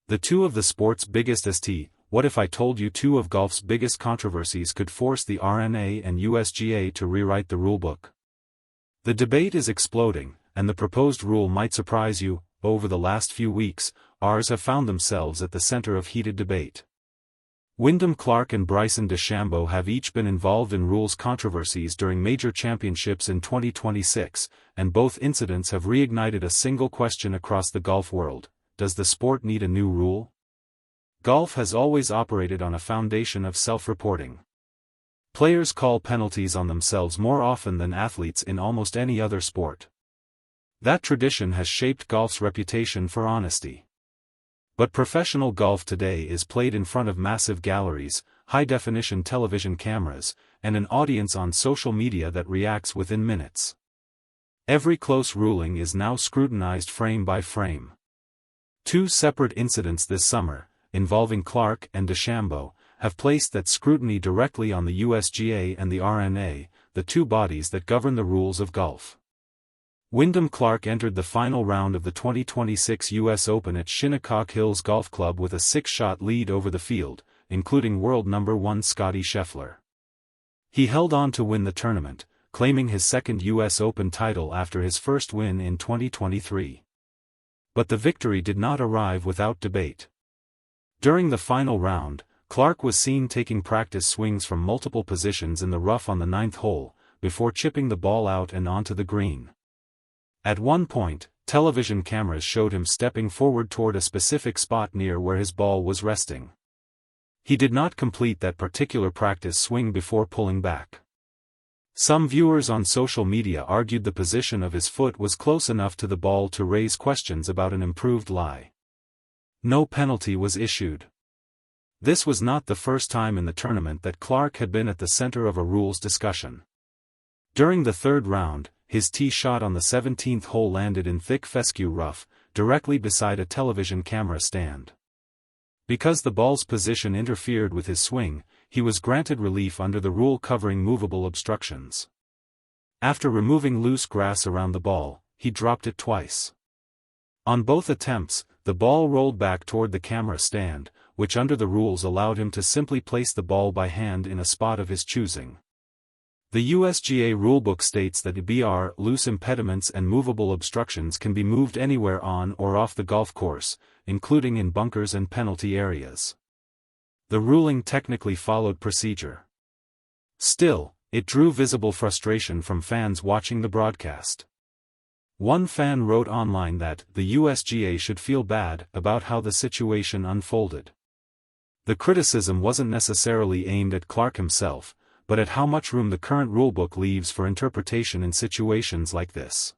The two of the sport's biggest what if I told you two of golf's biggest controversies could force the R&A and USGA to rewrite the rulebook? The debate is exploding, and the proposed rule might surprise you. Over the last few weeks, Rs have found themselves at the center of heated debate. Wyndham Clark and Bryson DeChambeau have each been involved in rules controversies during major championships in 2026, and both incidents have reignited a single question across the golf world: does the sport need a new rule? Golf has always operated on a foundation of self-reporting. Players call penalties on themselves more often than athletes in almost any other sport. That tradition has shaped golf's reputation for honesty. But professional golf today is played in front of massive galleries, high-definition television cameras, and an audience on social media that reacts within minutes. Every close ruling is now scrutinized frame by frame. Two separate incidents this summer, involving Clark and DeChambeau, have placed that scrutiny directly on the USGA and the R&A, the two bodies that govern the rules of golf. Wyndham Clark entered the final round of the 2026 U.S. Open at Shinnecock Hills Golf Club with a 6-shot lead over the field, including world number 1 Scottie Scheffler. He held on to win the tournament, claiming his second U.S. Open title after his first win in 2023. But the victory did not arrive without debate. During the final round, Clark was seen taking practice swings from multiple positions in the rough on the 9th hole, before chipping the ball out and onto the green. At one point, television cameras showed him stepping forward toward a specific spot near where his ball was resting. He did not complete that particular practice swing before pulling back. Some viewers on social media argued the position of his foot was close enough to the ball to raise questions about an improved lie. No penalty was issued. This was not the first time in the tournament that Clark had been at the center of a rules discussion. During the third round, his tee shot on the 17th hole landed in thick fescue rough, directly beside a television camera stand. Because the ball's position interfered with his swing, he was granted relief under the rule covering movable obstructions. After removing loose grass around the ball, he dropped it twice. On both attempts, the ball rolled back toward the camera stand, which under the rules allowed him to simply place the ball by hand in a spot of his choosing. The USGA rulebook states that loose impediments and movable obstructions can be moved anywhere on or off the golf course, including in bunkers and penalty areas. The ruling technically followed procedure. Still, it drew visible frustration from fans watching the broadcast. One fan wrote online that the USGA should feel bad about how the situation unfolded. The criticism wasn't necessarily aimed at Clark himself, but at how much room the current rulebook leaves for interpretation in situations like this.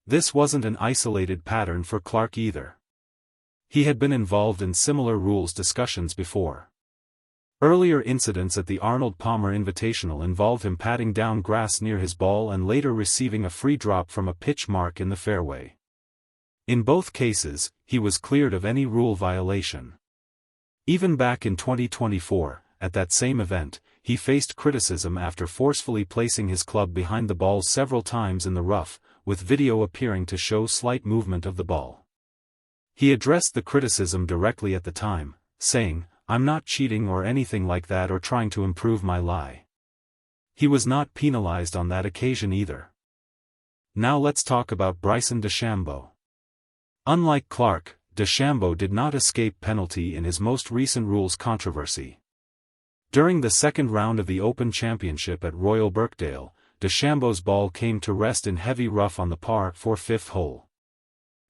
This wasn't an isolated pattern for Clark either. He had been involved in similar rules discussions before. Earlier incidents at the Arnold Palmer Invitational involved him patting down grass near his ball and later receiving a free drop from a pitch mark in the fairway. In both cases, he was cleared of any rule violation. Even back in 2024, at that same event, he faced criticism after forcefully placing his club behind the ball several times in the rough, with video appearing to show slight movement of the ball. He addressed the criticism directly at the time, saying, "I'm not cheating or anything like that or trying to improve my lie." He was not penalized on that occasion either. Now let's talk about Bryson DeChambeau. Unlike Clark, DeChambeau did not escape penalty in his most recent rules controversy. During the second round of the Open Championship at Royal Birkdale, DeChambeau's ball came to rest in heavy rough on the par 4 fifth hole.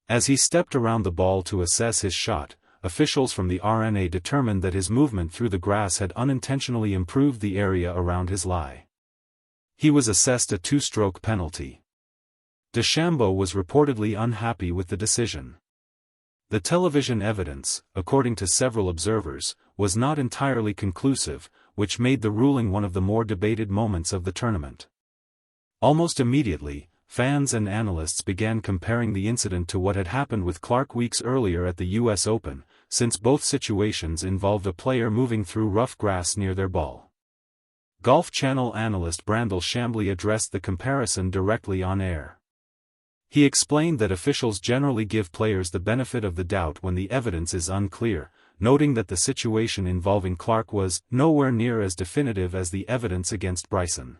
As he stepped around the ball to assess his shot, officials from the R&A determined that his movement through the grass had unintentionally improved the area around his lie. He was assessed a 2-stroke penalty. DeChambeau was reportedly unhappy with the decision. The television evidence, according to several observers, was not entirely conclusive, which made the ruling one of the more debated moments of the tournament. Almost immediately, fans and analysts began comparing the incident to what had happened with Clark weeks earlier at the U.S. Open, since both situations involved a player moving through rough grass near their ball. Golf Channel analyst Brandel Chambly addressed the comparison directly on air. He explained that officials generally give players the benefit of the doubt when the evidence is unclear, noting that the situation involving Clark was nowhere near as definitive as the evidence against Bryson.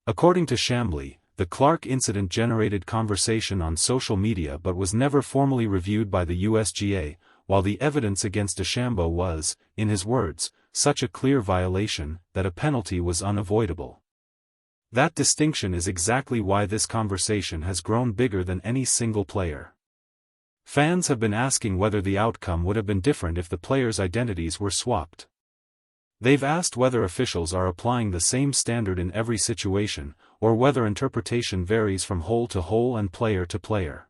According to DeChambeau, the Clark incident generated conversation on social media but was never formally reviewed by the USGA, while the evidence against DeChambeau was, in his words, such a clear violation that a penalty was unavoidable. That distinction is exactly why this conversation has grown bigger than any single player. Fans have been asking whether the outcome would have been different if the players' identities were swapped. They've asked whether officials are applying the same standard in every situation, or whether interpretation varies from hole to hole and player to player.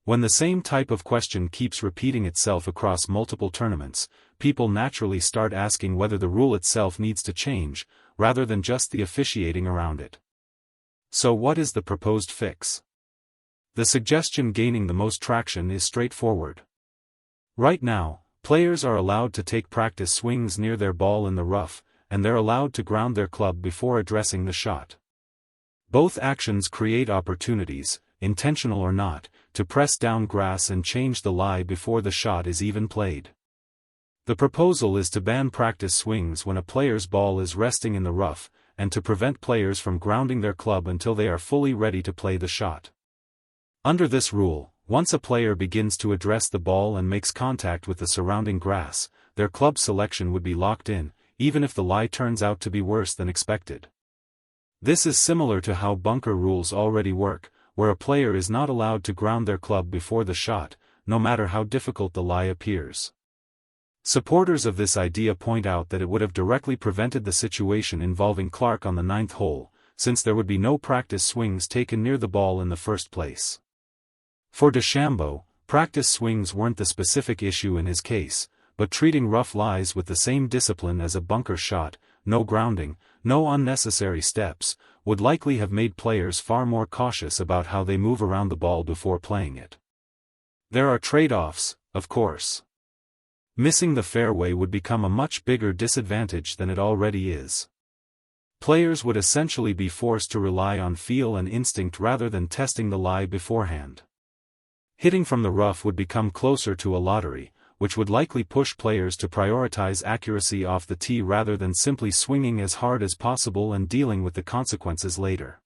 When the same type of question keeps repeating itself across multiple tournaments, people naturally start asking whether the rule itself needs to change, rather than just the officiating around it. So what is the proposed fix? The suggestion gaining the most traction is straightforward. Right now, players are allowed to take practice swings near their ball in the rough, and they're allowed to ground their club before addressing the shot. Both actions create opportunities, intentional or not, to press down grass and change the lie before the shot is even played. The proposal is to ban practice swings when a player's ball is resting in the rough, and to prevent players from grounding their club until they are fully ready to play the shot. Under this rule, once a player begins to address the ball and makes contact with the surrounding grass, their club selection would be locked in, even if the lie turns out to be worse than expected. This is similar to how bunker rules already work, where a player is not allowed to ground their club before the shot, no matter how difficult the lie appears. Supporters of this idea point out that it would have directly prevented the situation involving Clark on the 9th hole, since there would be no practice swings taken near the ball in the first place. For DeChambeau, practice swings weren't the specific issue in his case, but treating rough lies with the same discipline as a bunker shot, no grounding, no unnecessary steps, would likely have made players far more cautious about how they move around the ball before playing it. There are trade-offs, of course. Missing the fairway would become a much bigger disadvantage than it already is. Players would essentially be forced to rely on feel and instinct rather than testing the lie beforehand. Hitting from the rough would become closer to a lottery, which would likely push players to prioritize accuracy off the tee rather than simply swinging as hard as possible and dealing with the consequences later.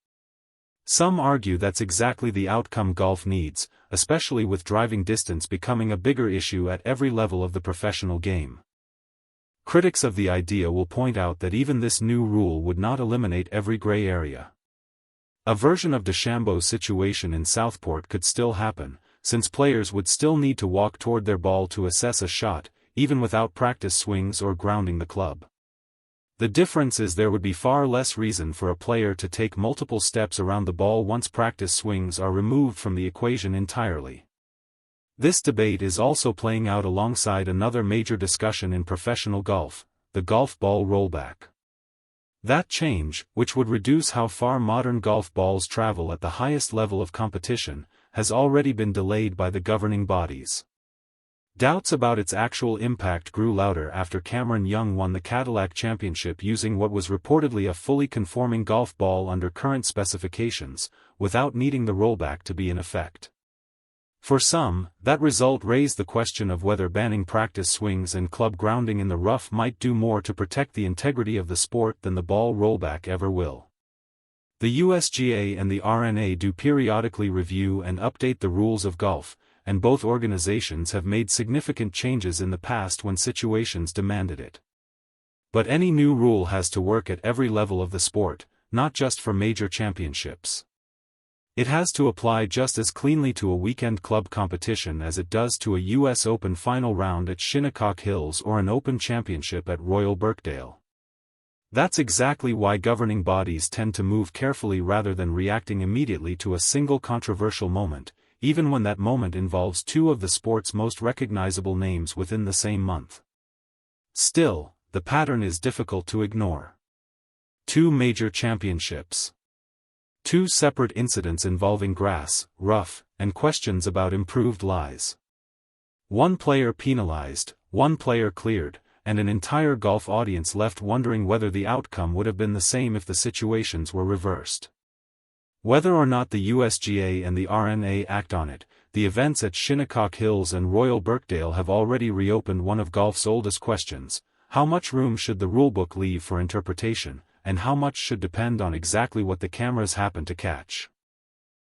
Some argue that's exactly the outcome golf needs, especially with driving distance becoming a bigger issue at every level of the professional game. Critics of the idea will point out that even this new rule would not eliminate every gray area. A version of DeChambeau's situation in Southport could still happen, since players would still need to walk toward their ball to assess a shot, even without practice swings or grounding the club. The difference is there would be far less reason for a player to take multiple steps around the ball once practice swings are removed from the equation entirely. This debate is also playing out alongside another major discussion in professional golf, the golf ball rollback. That change, which would reduce how far modern golf balls travel at the highest level of competition, has already been delayed by the governing bodies. Doubts about its actual impact grew louder after Cameron Young won the Cadillac Championship using what was reportedly a fully conforming golf ball under current specifications, without needing the rollback to be in effect. For some, that result raised the question of whether banning practice swings and club grounding in the rough might do more to protect the integrity of the sport than the ball rollback ever will. The USGA and the R&A do periodically review and update the rules of golf, and both organizations have made significant changes in the past when situations demanded it. But any new rule has to work at every level of the sport, not just for major championships. It has to apply just as cleanly to a weekend club competition as it does to a US Open final round at Shinnecock Hills or an Open Championship at Royal Birkdale. That's exactly why governing bodies tend to move carefully rather than reacting immediately to a single controversial moment, even when that moment involves two of the sport's most recognizable names within the same month. Still, the pattern is difficult to ignore. Two major championships. Two separate incidents involving grass, rough, and questions about improved lies. One player penalized, one player cleared, and an entire golf audience left wondering whether the outcome would have been the same if the situations were reversed. Whether or not the USGA and the R&A act on it, the events at Shinnecock Hills and Royal Birkdale have already reopened one of golf's oldest questions: how much room should the rulebook leave for interpretation, and how much should depend on exactly what the cameras happen to catch.